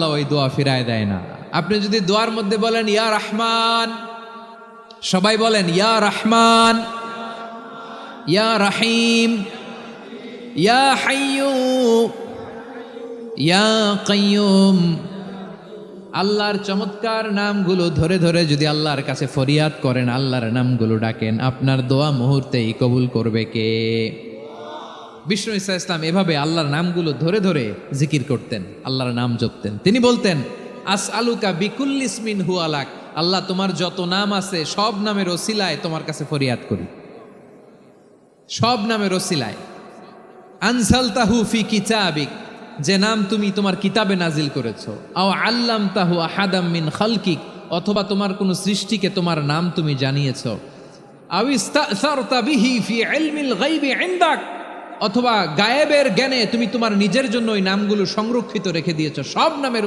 আল্লাহ ওই দোয়া ফিরায় দেয় না। আপনি যদি দোয়ার মধ্যে বলেন ইয়া রহমান, সবাই বলেন ইয়া রহমান, ইয়া রহিম, ইয়া হাইয়্যু, ইয়া কাইয়্যুম, আল্লাহর চমৎকার নামগুলো ধরে ধরে যদি আল্লাহর কাছে ফরিয়াদ করেন, আল্লাহর নামগুলো ডাকেন, আপনার দোয়া মুহূর্তেই কবুল করবে কে? বিষ্ণু ঈসা ইসলাম এভাবে আল্লাহর নামগুলো ধরে ধরে জিকির করতেন, আল্লাহর নাম জপতেন। তিনি বলতেন আসআলুকা বিকুল্লি ইসমিন হুয়া লাক, আল্লাহ তোমার যত নাম আছে সব নামের ওসিলায় তোমার কাছে ফরিয়াদ করি, সব নামের ওসিলায়। আনসালতাহু ফি কিতাবিক, যে নাম তুমি তোমার কিতাবে নাজিল করেছো। আও আল্লামতাহু আহাদাম মিন খালকিক, অথবা তোমার কোন সৃষ্টিকে তোমার নাম তুমি জানিয়েছো। আও ইস্তাসারতা বিহি ফি ইলমিল গায়বি ইনদাক, অথবা গায়েবের জ্ঞানে তুমি তোমার নিজের জন্য ওই নামগুলো সংরক্ষিত রেখে দিয়েছো। সব নামের